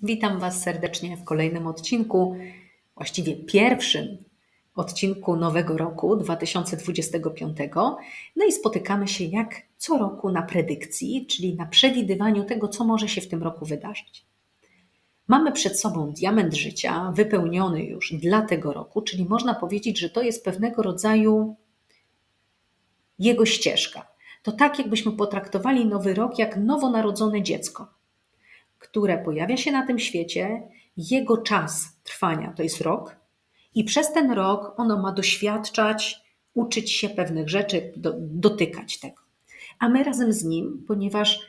Witam Was serdecznie w kolejnym odcinku, właściwie pierwszym odcinku nowego roku 2025. No i spotykamy się jak co roku na predykcji, czyli na przewidywaniu tego, co może się w tym roku wydarzyć. Mamy przed sobą diament życia, wypełniony już dla tego roku, czyli można powiedzieć, że to jest pewnego rodzaju jego ścieżka. To tak, jakbyśmy potraktowali nowy rok jak nowonarodzone dziecko, które pojawia się na tym świecie, jego czas trwania to jest rok i przez ten rok ono ma doświadczać, uczyć się pewnych rzeczy, dotykać tego. A my razem z nim, ponieważ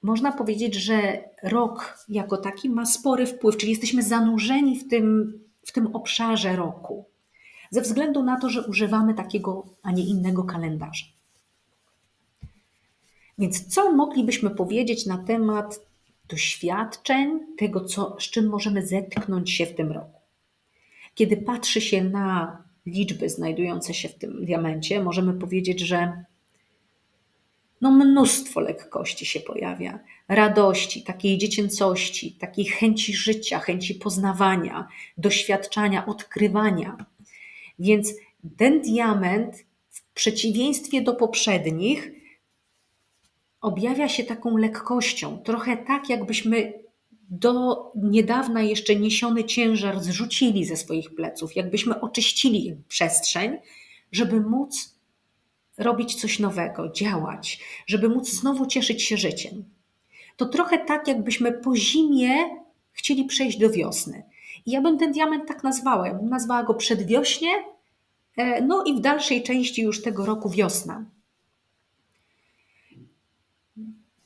można powiedzieć, że rok jako taki ma spory wpływ, czyli jesteśmy zanurzeni w tym obszarze roku, ze względu na to, że używamy takiego, a nie innego kalendarza. Więc co moglibyśmy powiedzieć na temat doświadczeń, tego, z czym możemy zetknąć się w tym roku? Kiedy patrzy się na liczby znajdujące się w tym diamencie, możemy powiedzieć, że mnóstwo lekkości się pojawia, radości, takiej dziecięcości, takiej chęci życia, chęci poznawania, doświadczania, odkrywania. Więc ten diament w przeciwieństwie do poprzednich objawia się taką lekkością, trochę tak, jakbyśmy do niedawna jeszcze niesiony ciężar zrzucili ze swoich pleców, jakbyśmy oczyścili przestrzeń, żeby móc robić coś nowego, działać, żeby móc znowu cieszyć się życiem. To trochę tak, jakbyśmy po zimie chcieli przejść do wiosny. I ja bym ten diament tak nazwała. Ja bym nazwała go przedwiośnie, no i w dalszej części już tego roku wiosna.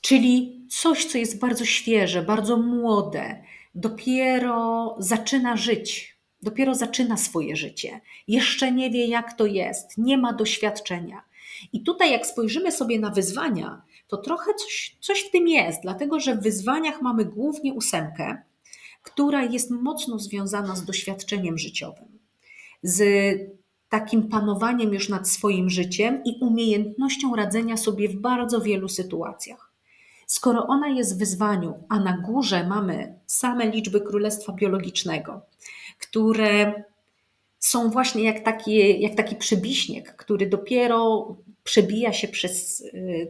Czyli coś, co jest bardzo świeże, bardzo młode, dopiero zaczyna żyć, dopiero zaczyna swoje życie. Jeszcze nie wie, jak to jest, nie ma doświadczenia. I tutaj, jak spojrzymy sobie na wyzwania, to trochę coś w tym jest, dlatego że w wyzwaniach mamy głównie 8, która jest mocno związana z doświadczeniem życiowym, z takim panowaniem już nad swoim życiem i umiejętnością radzenia sobie w bardzo wielu sytuacjach. Skoro ona jest w wyzwaniu, a na górze mamy same liczby królestwa biologicznego, które są właśnie jak taki przebiśnieg, który dopiero przebija się przez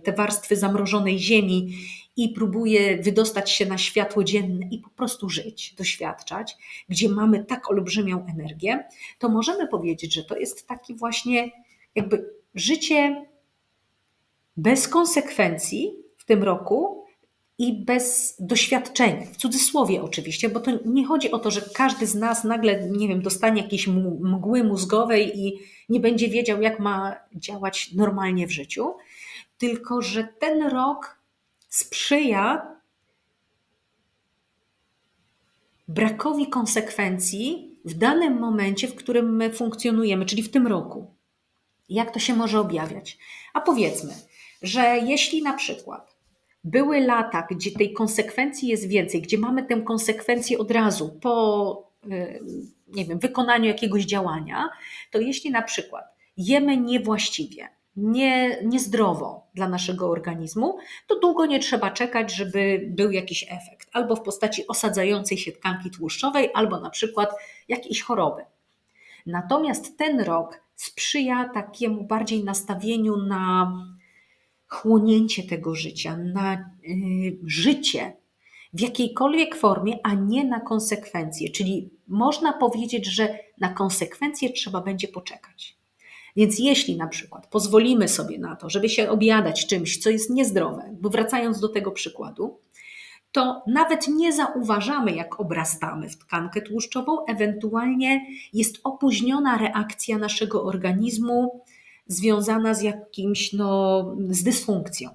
te warstwy zamrożonej ziemi i próbuje wydostać się na światło dzienne i po prostu żyć, doświadczać, gdzie mamy tak olbrzymią energię, to możemy powiedzieć, że to jest taki właśnie jakby życie bez konsekwencji w tym roku i bez doświadczenia, w cudzysłowie oczywiście, bo to nie chodzi o to, że każdy z nas nagle, nie wiem, dostanie jakiejś mgły mózgowej i nie będzie wiedział, jak ma działać normalnie w życiu, tylko że ten rok sprzyja brakowi konsekwencji w danym momencie, w którym my funkcjonujemy, czyli w tym roku. Jak to się może objawiać? A powiedzmy, że jeśli na przykład były lata, gdzie tej konsekwencji jest więcej, gdzie mamy tę konsekwencję od razu po, nie wiem, wykonaniu jakiegoś działania, to jeśli na przykład jemy niewłaściwie, niezdrowo dla naszego organizmu, to długo nie trzeba czekać, żeby był jakiś efekt, albo w postaci osadzającej się tkanki tłuszczowej, albo na przykład jakiejś choroby. Natomiast ten rok sprzyja takiemu bardziej nastawieniu na chłonięcie tego życia, na życie w jakiejkolwiek formie, a nie na konsekwencje. Czyli można powiedzieć, że na konsekwencje trzeba będzie poczekać. Więc jeśli na przykład pozwolimy sobie na to, żeby się objadać czymś, co jest niezdrowe, bo wracając do tego przykładu, to nawet nie zauważamy, jak obrastamy w tkankę tłuszczową, ewentualnie jest opóźniona reakcja naszego organizmu związana z z dysfunkcją.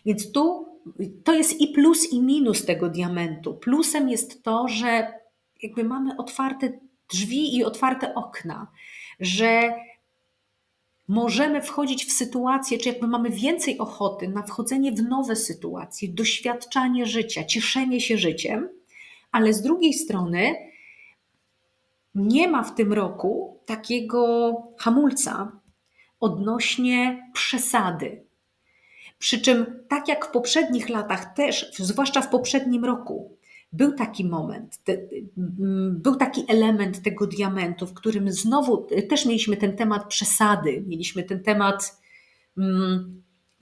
Więc tu to jest i plus, i minus tego diamentu. Plusem jest to, że jakby mamy otwarte drzwi i otwarte okna, że możemy wchodzić w sytuacje, czy jakby mamy więcej ochoty na wchodzenie w nowe sytuacje, doświadczanie życia, cieszenie się życiem, ale z drugiej strony nie ma w tym roku takiego hamulca odnośnie przesady. Przy czym, tak jak w poprzednich latach też, zwłaszcza w poprzednim roku, był taki moment, był taki element tego diamentu, w którym znowu też mieliśmy ten temat przesady, mieliśmy ten temat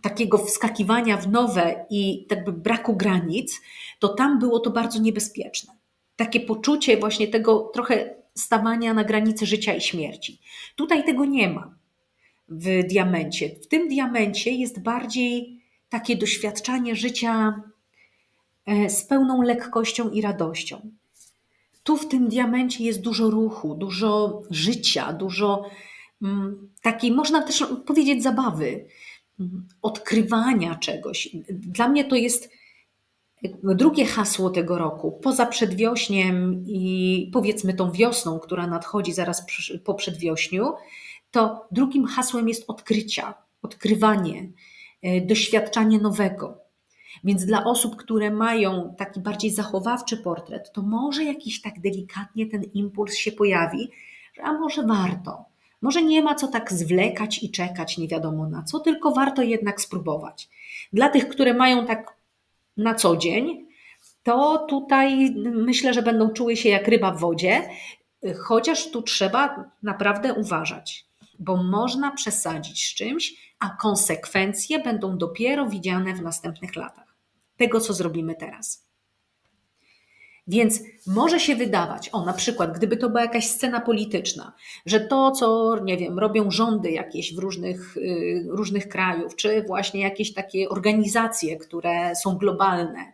takiego wskakiwania w nowe i jakby braku granic, to tam było to bardzo niebezpieczne. Takie poczucie właśnie tego trochę stawania na granicy życia i śmierci. Tutaj tego nie ma w diamencie. W tym diamencie jest bardziej takie doświadczanie życia z pełną lekkością i radością. Tu w tym diamencie jest dużo ruchu, dużo życia, dużo takiej, można też powiedzieć, zabawy, odkrywania czegoś. Dla mnie to jest drugie hasło tego roku. Poza przedwiośniem i powiedzmy tą wiosną, która nadchodzi zaraz po przedwiośniu, to drugim hasłem jest odkrycia, odkrywanie, doświadczanie nowego. Więc dla osób, które mają taki bardziej zachowawczy portret, to może jakiś tak delikatnie ten impuls się pojawi, że a może warto. Może nie ma co tak zwlekać i czekać nie wiadomo na co, tylko warto jednak spróbować. Dla tych, które mają tak na co dzień, to tutaj myślę, że będą czuły się jak ryba w wodzie, chociaż tu trzeba naprawdę uważać, bo można przesadzić z czymś, a konsekwencje będą dopiero widziane w następnych latach tego, co zrobimy teraz. Więc może się wydawać, na przykład, gdyby to była jakaś scena polityczna, że to, co, nie wiem, robią rządy jakieś w różnych krajów, czy właśnie jakieś takie organizacje, które są globalne,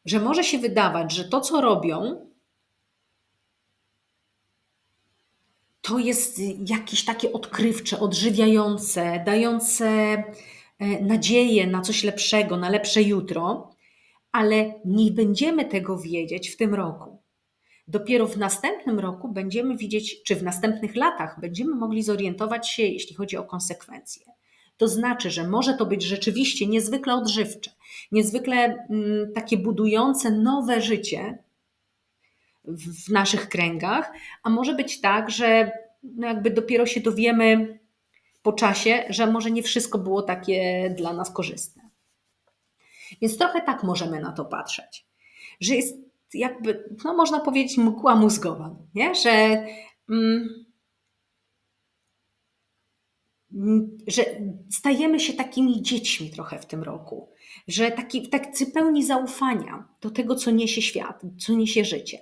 że może się wydawać, że to, co robią, to jest jakieś takie odkrywcze, odżywiające, dające nadzieję na coś lepszego, na lepsze jutro, ale nie będziemy tego wiedzieć w tym roku. Dopiero w następnym roku będziemy widzieć, czy w następnych latach będziemy mogli zorientować się, jeśli chodzi o konsekwencje. To znaczy, że może to być rzeczywiście niezwykle odżywcze, niezwykle takie budujące nowe życie w naszych kręgach, a może być tak, że jakby dopiero się dowiemy po czasie, że może nie wszystko było takie dla nas korzystne. Więc trochę tak możemy na to patrzeć, że jest jakby, można powiedzieć, mgła mózgowa, nie? Że stajemy się takimi dziećmi trochę w tym roku, że tacy pełni zaufania do tego, co niesie świat, co niesie życie.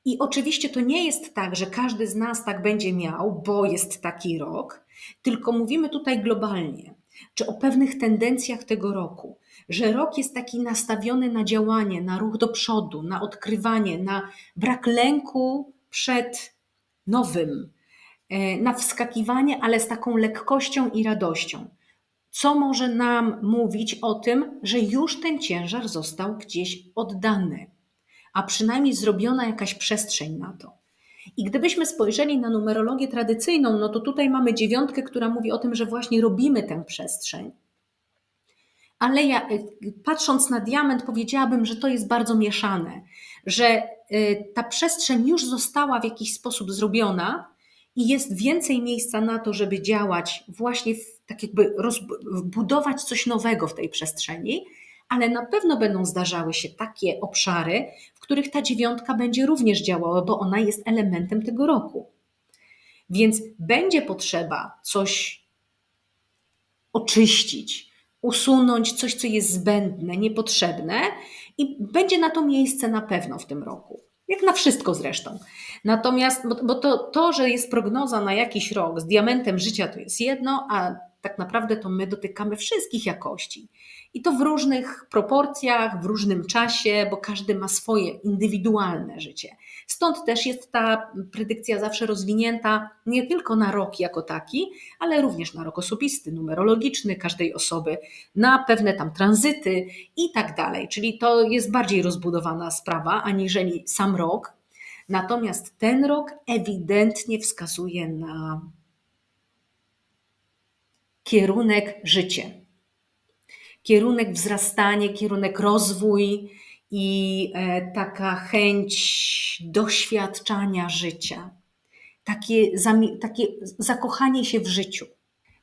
I oczywiście to nie jest tak, że każdy z nas tak będzie miał, bo jest taki rok, tylko mówimy tutaj globalnie, czy o pewnych tendencjach tego roku, że rok jest taki nastawiony na działanie, na ruch do przodu, na odkrywanie, na brak lęku przed nowym, na wskakiwanie, ale z taką lekkością i radością. Co może nam mówić o tym, że już ten ciężar został gdzieś oddany, a przynajmniej zrobiona jakaś przestrzeń na to. I gdybyśmy spojrzeli na numerologię tradycyjną, no to tutaj mamy 9, która mówi o tym, że właśnie robimy tę przestrzeń. Ale ja, patrząc na diament, powiedziałabym, że to jest bardzo mieszane, że ta przestrzeń już została w jakiś sposób zrobiona i jest więcej miejsca na to, żeby działać właśnie tak jakby budować coś nowego w tej przestrzeni, ale na pewno będą zdarzały się takie obszary, w których ta 9 będzie również działała, bo ona jest elementem tego roku. Więc będzie potrzeba coś oczyścić, usunąć coś, co jest zbędne, niepotrzebne i będzie na to miejsce na pewno w tym roku. Jak na wszystko zresztą. Natomiast, bo to, że jest prognoza na jakiś rok z diamentem życia, to jest jedno, a tak naprawdę to my dotykamy wszystkich jakości. I to w różnych proporcjach, w różnym czasie, bo każdy ma swoje indywidualne życie. Stąd też jest ta predykcja zawsze rozwinięta nie tylko na rok jako taki, ale również na rok osobisty, numerologiczny każdej osoby, na pewne tam tranzyty i tak dalej. Czyli to jest bardziej rozbudowana sprawa aniżeli sam rok. Natomiast ten rok ewidentnie wskazuje na kierunek życie, kierunek wzrastanie, kierunek rozwój i taka chęć doświadczania życia, takie zakochanie się w życiu.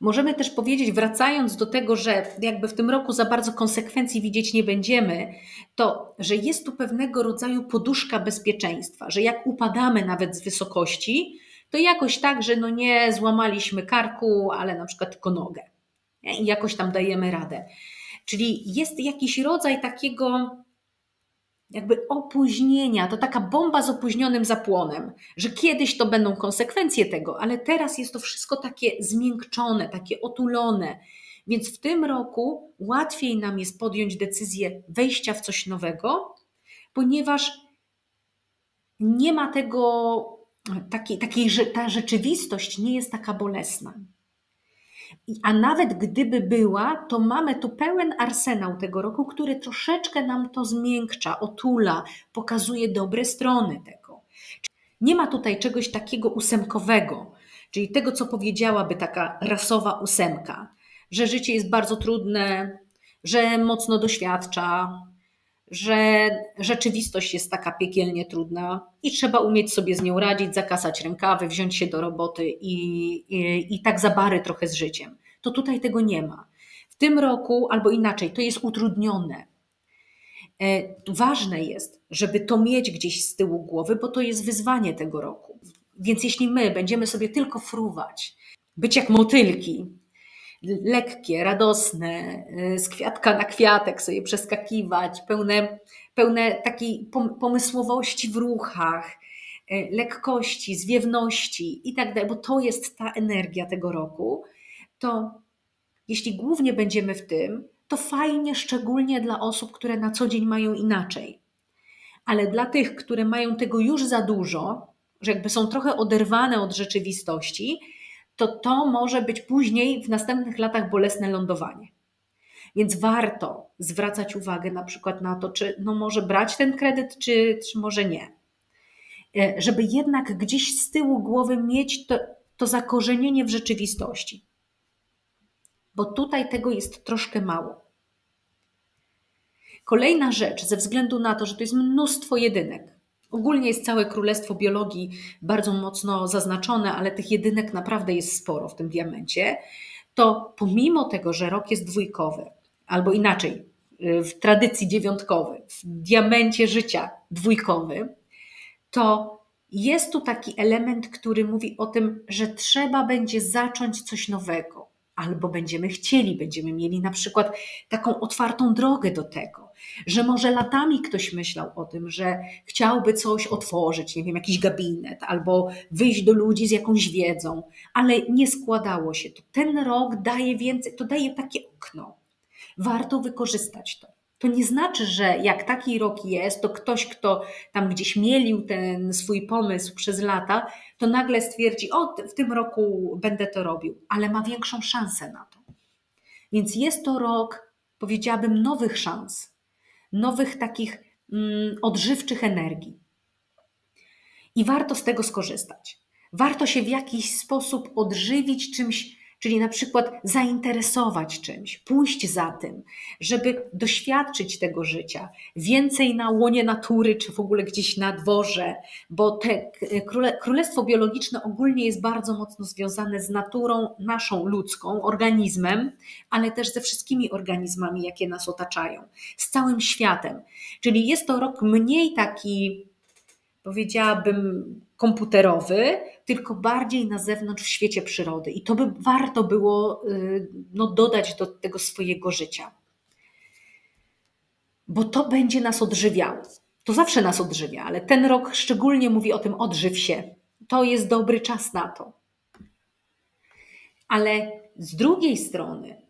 Możemy też powiedzieć, wracając do tego, że jakby w tym roku za bardzo konsekwencji widzieć nie będziemy, to że jest tu pewnego rodzaju poduszka bezpieczeństwa, że jak upadamy nawet z wysokości, to jakoś tak, że no nie złamaliśmy karku, ale na przykład tylko nogę. Nie? I jakoś tam dajemy radę. Czyli jest jakiś rodzaj takiego jakby opóźnienia, to taka bomba z opóźnionym zapłonem, że kiedyś to będą konsekwencje tego, ale teraz jest to wszystko takie zmiękczone, takie otulone. Więc w tym roku łatwiej nam jest podjąć decyzję wejścia w coś nowego, ponieważ nie ma tego, ta rzeczywistość nie jest taka bolesna. A nawet gdyby była, to mamy tu pełen arsenał tego roku, który troszeczkę nam to zmiękcza, otula, pokazuje dobre strony tego. Nie ma tutaj czegoś takiego ósemkowego, czyli tego, co powiedziałaby taka rasowa ósemka, że życie jest bardzo trudne, że mocno doświadcza, że rzeczywistość jest taka piekielnie trudna i trzeba umieć sobie z nią radzić, zakasać rękawy, wziąć się do roboty i tak za bary trochę z życiem. To tutaj tego nie ma. W tym roku, albo inaczej, to jest utrudnione. Ważne jest, żeby to mieć gdzieś z tyłu głowy, bo to jest wyzwanie tego roku. Więc jeśli my będziemy sobie tylko fruwać, być jak motylki, lekkie, radosne, z kwiatka na kwiatek sobie przeskakiwać, pełne takiej pomysłowości w ruchach, lekkości, zwiewności i tak dalej, bo to jest ta energia tego roku, to jeśli głównie będziemy w tym, to fajnie, szczególnie dla osób, które na co dzień mają inaczej. Ale dla tych, które mają tego już za dużo, że jakby są trochę oderwane od rzeczywistości, to może być później w następnych latach bolesne lądowanie. Więc warto zwracać uwagę na przykład na to, czy no może brać ten kredyt, czy może nie. Żeby jednak gdzieś z tyłu głowy mieć to zakorzenienie w rzeczywistości. Bo tutaj tego jest troszkę mało. Kolejna rzecz, ze względu na to, że to jest mnóstwo jedynek. Ogólnie jest całe królestwo biologii bardzo mocno zaznaczone, ale tych jedynek naprawdę jest sporo w tym diamencie. To pomimo tego, że rok jest dwójkowy, albo inaczej, w tradycji dziewiątkowy, w diamencie życia dwójkowy, to jest tu taki element, który mówi o tym, że trzeba będzie zacząć coś nowego. Albo będziemy mieli na przykład taką otwartą drogę do tego, że może latami ktoś myślał o tym, że chciałby coś otworzyć, nie wiem, jakiś gabinet, albo wyjść do ludzi z jakąś wiedzą, ale nie składało się to. Ten rok daje więcej, to daje takie okno. Warto wykorzystać to. To nie znaczy, że jak taki rok jest, to ktoś, kto tam gdzieś mielił ten swój pomysł przez lata, to nagle stwierdzi, o, w tym roku będę to robił, ale ma większą szansę na to. Więc jest to rok, powiedziałabym, nowych szans, nowych takich odżywczych energii. I warto z tego skorzystać. Warto się w jakiś sposób odżywić czymś, czyli na przykład zainteresować czymś, pójść za tym, żeby doświadczyć tego życia, więcej na łonie natury, czy w ogóle gdzieś na dworze, bo królestwo biologiczne ogólnie jest bardzo mocno związane z naturą naszą ludzką, organizmem, ale też ze wszystkimi organizmami, jakie nas otaczają, z całym światem. Czyli jest to rok mniej taki, powiedziałabym, komputerowy, tylko bardziej na zewnątrz w świecie przyrody. I to by warto było dodać do tego swojego życia. Bo to będzie nas odżywiało. To zawsze nas odżywia, ale ten rok szczególnie mówi o tym, odżyw się. To jest dobry czas na to. Ale z drugiej strony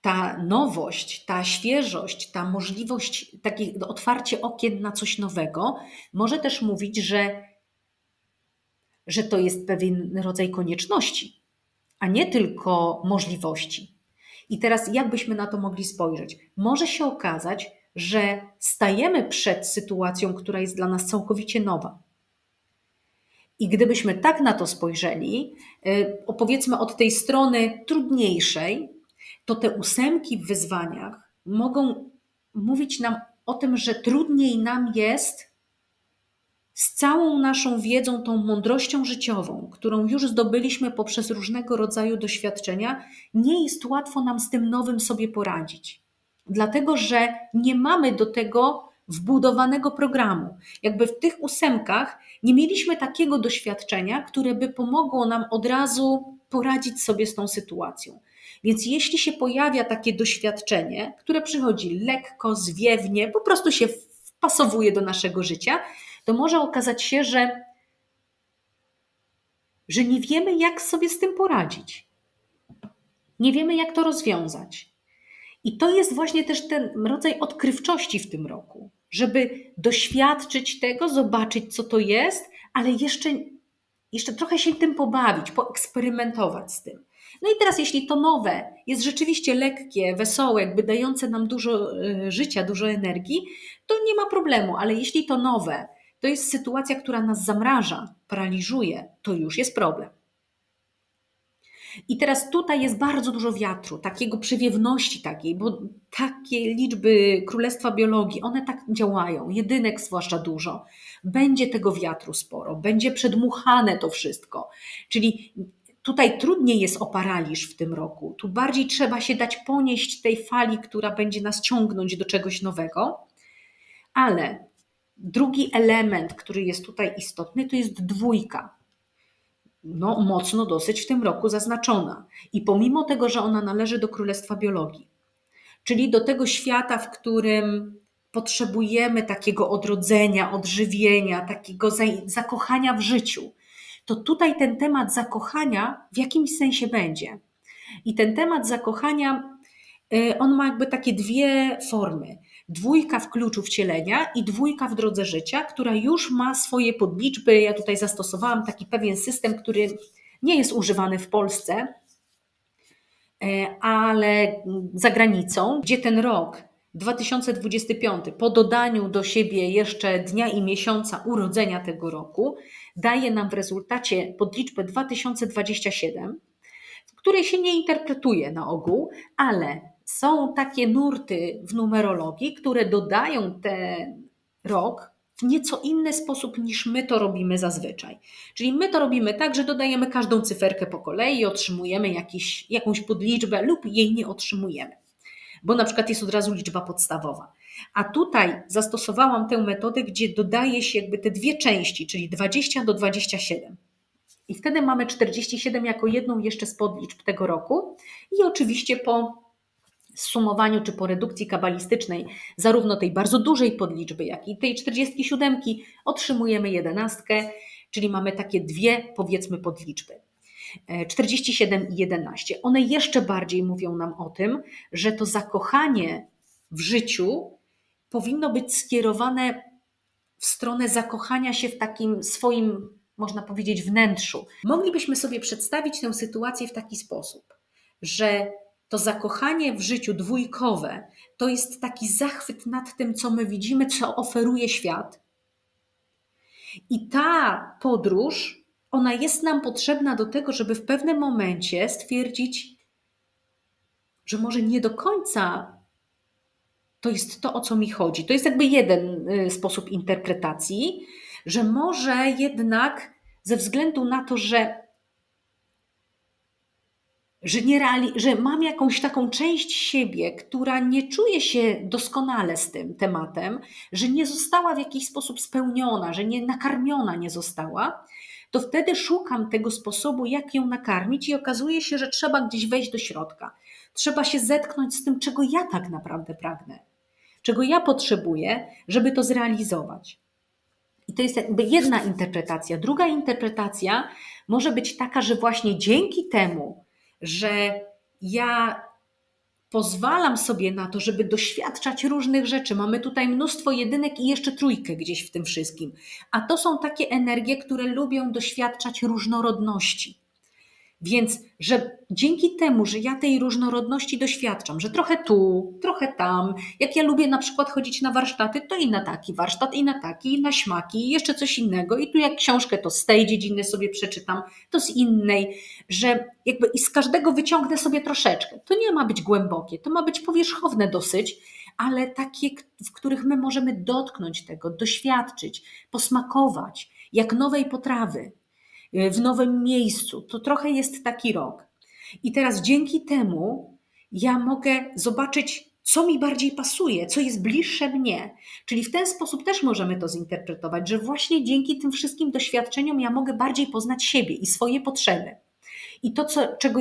ta nowość, ta świeżość, ta możliwość, takie otwarcie okien na coś nowego może też mówić, że to jest pewien rodzaj konieczności, a nie tylko możliwości. I teraz jak byśmy na to mogli spojrzeć? Może się okazać, że stajemy przed sytuacją, która jest dla nas całkowicie nowa. I gdybyśmy tak na to spojrzeli, opowiedzmy od tej strony trudniejszej, to te ósemki w wyzwaniach mogą mówić nam o tym, że trudniej nam jest z całą naszą wiedzą, tą mądrością życiową, którą już zdobyliśmy poprzez różnego rodzaju doświadczenia, nie jest łatwo nam z tym nowym sobie poradzić. Dlatego, że nie mamy do tego wbudowanego programu. Jakby w tych 8 nie mieliśmy takiego doświadczenia, które by pomogło nam od razu poradzić sobie z tą sytuacją. Więc jeśli się pojawia takie doświadczenie, które przychodzi lekko, zwiewnie, po prostu się wpasowuje do naszego życia, to może okazać się, że nie wiemy, jak sobie z tym poradzić. Nie wiemy, jak to rozwiązać. I to jest właśnie też ten rodzaj odkrywczości w tym roku, żeby doświadczyć tego, zobaczyć, co to jest, ale jeszcze trochę się tym pobawić, poeksperymentować z tym. No i teraz, jeśli to nowe jest rzeczywiście lekkie, wesołe, jakby dające nam dużo życia, dużo energii, to nie ma problemu, ale jeśli to nowe, to jest sytuacja, która nas zamraża, paraliżuje, to już jest problem. I teraz tutaj jest bardzo dużo wiatru, takiego przewiewności takiej, bo takie liczby Królestwa Biologii, one tak działają, jedynek zwłaszcza dużo. Będzie tego wiatru sporo, będzie przedmuchane to wszystko. Czyli tutaj trudniej jest o paraliż w tym roku. Tu bardziej trzeba się dać ponieść tej fali, która będzie nas ciągnąć do czegoś nowego. Ale drugi element, który jest tutaj istotny, to jest 2. No, mocno dosyć w tym roku zaznaczona. I pomimo tego, że ona należy do Królestwa Biologii, czyli do tego świata, w którym potrzebujemy takiego odrodzenia, odżywienia, takiego zakochania w życiu, to tutaj ten temat zakochania w jakimś sensie będzie. I ten temat zakochania, on ma jakby takie 2 formy. 2 w kluczu wcielenia i 2 w drodze życia, która już ma swoje podliczby. Ja tutaj zastosowałam taki pewien system, który nie jest używany w Polsce, ale za granicą, gdzie ten rok 2025 po dodaniu do siebie jeszcze dnia i miesiąca urodzenia tego roku daje nam w rezultacie podliczbę 2027, w której się nie interpretuje na ogół, ale są takie nurty w numerologii, które dodają ten rok w nieco inny sposób niż my to robimy zazwyczaj. Czyli my to robimy tak, że dodajemy każdą cyferkę po kolei i otrzymujemy jakąś podliczbę lub jej nie otrzymujemy, bo na przykład jest od razu liczba podstawowa. A tutaj zastosowałam tę metodę, gdzie dodaje się jakby te 2 części, czyli 20 do 27. I wtedy mamy 47 jako jedną jeszcze z podliczb tego roku i oczywiście po zsumowaniu czy po redukcji kabalistycznej zarówno tej bardzo dużej podliczby, jak i tej 47 otrzymujemy 11, czyli mamy takie 2 powiedzmy podliczby. 47 i 11. One jeszcze bardziej mówią nam o tym, że to zakochanie w życiu powinno być skierowane w stronę zakochania się w takim swoim, można powiedzieć, wnętrzu. Moglibyśmy sobie przedstawić tę sytuację w taki sposób, że to zakochanie w życiu 2 to jest taki zachwyt nad tym, co my widzimy, co oferuje świat. I ta podróż, ona jest nam potrzebna do tego, żeby w pewnym momencie stwierdzić, że może nie do końca to jest to, o co mi chodzi. To jest jakby jeden sposób interpretacji, że może jednak ze względu na to, że mam jakąś taką część siebie, która nie czuje się doskonale z tym tematem, że nie została w jakiś sposób spełniona, że nie nakarmiona nie została, to wtedy szukam tego sposobu, jak ją nakarmić i okazuje się, że trzeba gdzieś wejść do środka. Trzeba się zetknąć z tym, czego ja tak naprawdę pragnę, czego ja potrzebuję, żeby to zrealizować. I to jest jakby jedna interpretacja. Druga interpretacja może być taka, że właśnie dzięki temu, że ja pozwalam sobie na to, żeby doświadczać różnych rzeczy. Mamy tutaj mnóstwo jedynek i jeszcze 3 gdzieś w tym wszystkim. A to są takie energie, które lubią doświadczać różnorodności. Więc, że dzięki temu, że ja tej różnorodności doświadczam, że trochę tu, trochę tam, jak ja lubię na przykład chodzić na warsztaty, to i na taki warsztat, i na taki, i na śmaki, i jeszcze coś innego. I tu jak książkę to z tej dziedziny sobie przeczytam, to z innej, że jakby i z każdego wyciągnę sobie troszeczkę. To nie ma być głębokie, to ma być powierzchowne dosyć, ale takie, w których my możemy dotknąć tego, doświadczyć, posmakować, jak nowej potrawy w nowym miejscu. To trochę jest taki rok. I teraz dzięki temu ja mogę zobaczyć, co mi bardziej pasuje, co jest bliższe mnie. Czyli w ten sposób też możemy to zinterpretować, że właśnie dzięki tym wszystkim doświadczeniom ja mogę bardziej poznać siebie i swoje potrzeby. I to, czego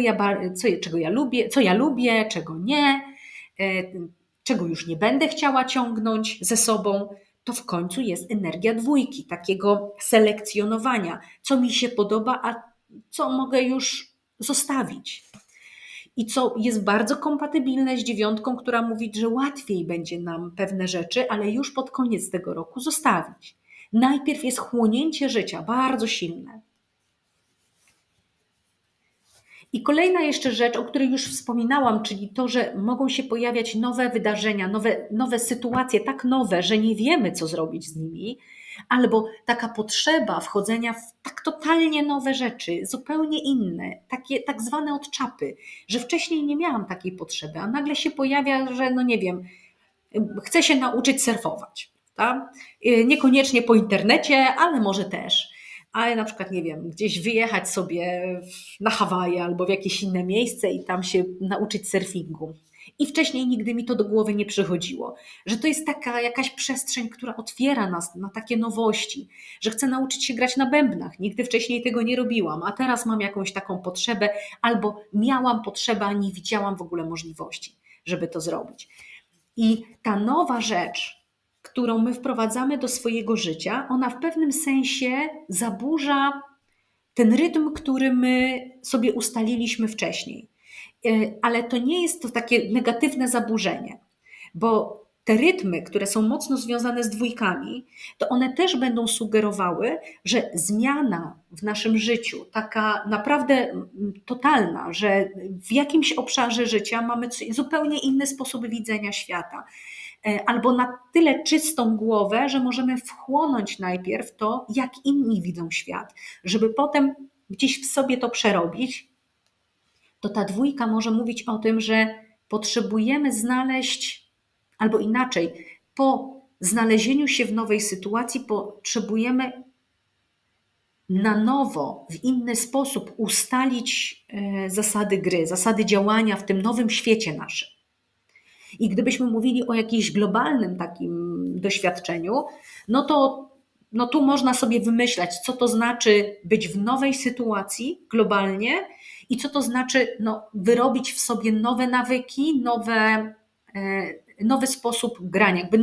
ja lubię, czego nie, czego już nie będę chciała ciągnąć ze sobą, to w końcu jest energia dwójki, takiego selekcjonowania, co mi się podoba, a co mogę już zostawić. I co jest bardzo kompatybilne z dziewiątką, która mówi, że łatwiej będzie nam pewne rzeczy, ale już pod koniec tego roku zostawić. Najpierw jest chłonięcie życia, bardzo silne. I kolejna jeszcze rzecz, o której już wspominałam, czyli to, że mogą się pojawiać nowe wydarzenia, nowe sytuacje, tak nowe, że nie wiemy, co zrobić z nimi, albo taka potrzeba wchodzenia w tak totalnie nowe rzeczy, zupełnie inne, takie tak zwane odczapy, że wcześniej nie miałam takiej potrzeby, a nagle się pojawia, że no nie wiem, chcę się nauczyć surfować. Tak? Niekoniecznie po internecie, ale może też. Ale na przykład, nie wiem, gdzieś wyjechać sobie na Hawaje albo w jakieś inne miejsce i tam się nauczyć surfingu. I wcześniej nigdy mi to do głowy nie przychodziło, że to jest taka jakaś przestrzeń, która otwiera nas na takie nowości, że chcę nauczyć się grać na bębnach. Nigdy wcześniej tego nie robiłam, a teraz mam jakąś taką potrzebę albo miałam potrzebę, a nie widziałam w ogóle możliwości, żeby to zrobić. I ta nowa rzecz, którą my wprowadzamy do swojego życia, ona w pewnym sensie zaburza ten rytm, który my sobie ustaliliśmy wcześniej. Ale to nie jest to takie negatywne zaburzenie, bo te rytmy, które są mocno związane z dwójkami, to one też będą sugerowały, że zmiana w naszym życiu, taka naprawdę totalna, że w jakimś obszarze życia mamy zupełnie inny sposób widzenia świata, albo na tyle czystą głowę, że możemy wchłonąć najpierw to, jak inni widzą świat, żeby potem gdzieś w sobie to przerobić. To ta dwójka może mówić o tym, że potrzebujemy znaleźć, albo inaczej, po znalezieniu się w nowej sytuacji potrzebujemy na nowo, w inny sposób ustalić zasady gry, zasady działania w tym nowym świecie naszym. I gdybyśmy mówili o jakimś globalnym takim doświadczeniu, no tu można sobie wymyślać, co to znaczy być w nowej sytuacji globalnie i co to znaczy wyrobić w sobie nowe nawyki, nowy sposób grania, jakby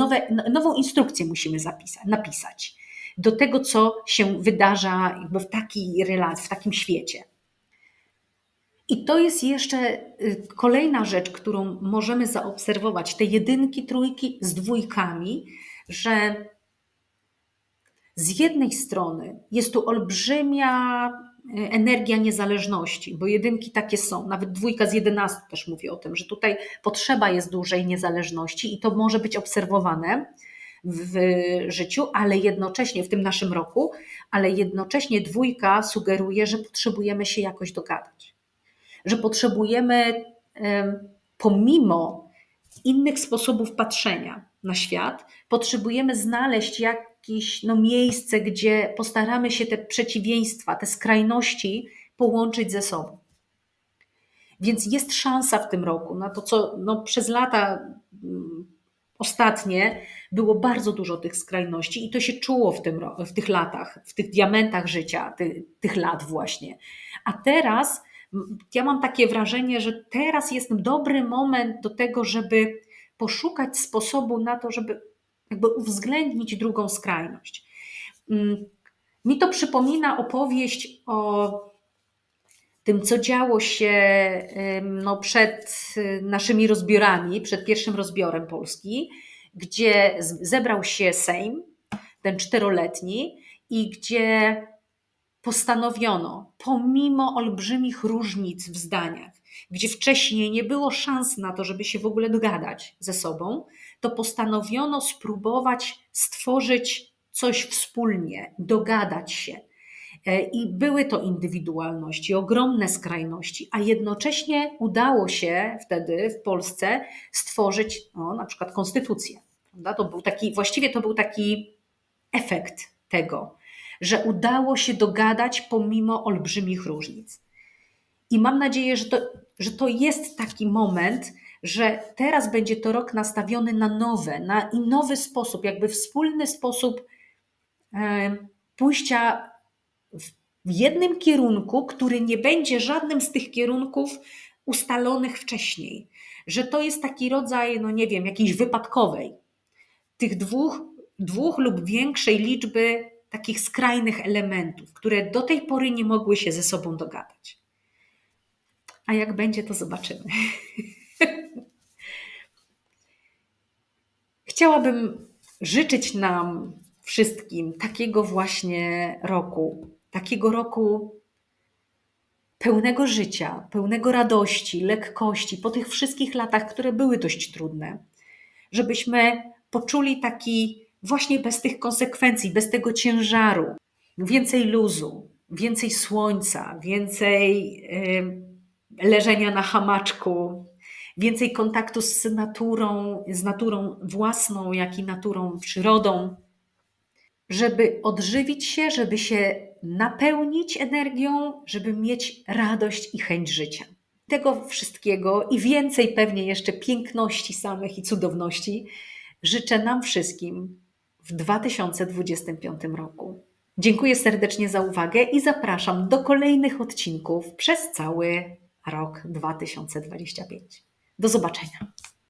nową instrukcję musimy napisać do tego, co się wydarza jakby w takiej relacji, w takim świecie. I to jest jeszcze kolejna rzecz, którą możemy zaobserwować, te jedynki, trójki z dwójkami, że z jednej strony jest tu olbrzymia energia niezależności, bo jedynki takie są, nawet dwójka z 11 też mówi o tym, że tutaj potrzeba jest dużej niezależności i to może być obserwowane w życiu, ale jednocześnie w tym naszym roku, ale jednocześnie dwójka sugeruje, że potrzebujemy się jakoś dogadać. Że potrzebujemy pomimo innych sposobów patrzenia na świat, potrzebujemy znaleźć jakieś miejsce, gdzie postaramy się te przeciwieństwa, te skrajności połączyć ze sobą. Więc jest szansa w tym roku na to, co przez lata ostatnie było bardzo dużo tych skrajności i to się czuło w tych latach, w tych diamentach życia, tych lat właśnie. A teraz ja mam takie wrażenie, że teraz jest dobry moment do tego, żeby poszukać sposobu na to, żeby jakby uwzględnić drugą skrajność. Mi to przypomina opowieść o tym, co działo się przed naszymi rozbiorami, przed pierwszym rozbiorem Polski, gdzie zebrał się Sejm, ten 4-letni, i gdzie postanowiono, pomimo olbrzymich różnic w zdaniach, gdzie wcześniej nie było szans na to, żeby się w ogóle dogadać ze sobą, to postanowiono spróbować stworzyć coś wspólnie, dogadać się. I były to indywidualności, ogromne skrajności, a jednocześnie udało się wtedy w Polsce stworzyć na przykład konstytucję. Prawda? Właściwie to był taki efekt tego, że udało się dogadać pomimo olbrzymich różnic. I mam nadzieję, że to jest taki moment, że teraz będzie to rok nastawiony na nowy sposób, jakby wspólny sposób pójścia w jednym kierunku, który nie będzie żadnym z tych kierunków ustalonych wcześniej. Że to jest taki rodzaj, jakiejś wypadkowej. Tych dwóch lub większej liczby takich skrajnych elementów, które do tej pory nie mogły się ze sobą dogadać. A jak będzie, to zobaczymy. Chciałabym życzyć nam wszystkim takiego właśnie roku, pełnego życia, pełnego radości, lekkości, po tych wszystkich latach, które były dość trudne, żebyśmy poczuli taki właśnie bez tych konsekwencji, bez tego ciężaru, więcej luzu, więcej słońca, więcej leżenia na hamaczku, więcej kontaktu z naturą własną, jak i naturą, przyrodą, żeby odżywić się, żeby się napełnić energią, żeby mieć radość i chęć życia. Tego wszystkiego i więcej pewnie jeszcze piękności samych i cudowności życzę nam wszystkim w 2025 roku. Dziękuję serdecznie za uwagę i zapraszam do kolejnych odcinków przez cały rok 2025. Do zobaczenia.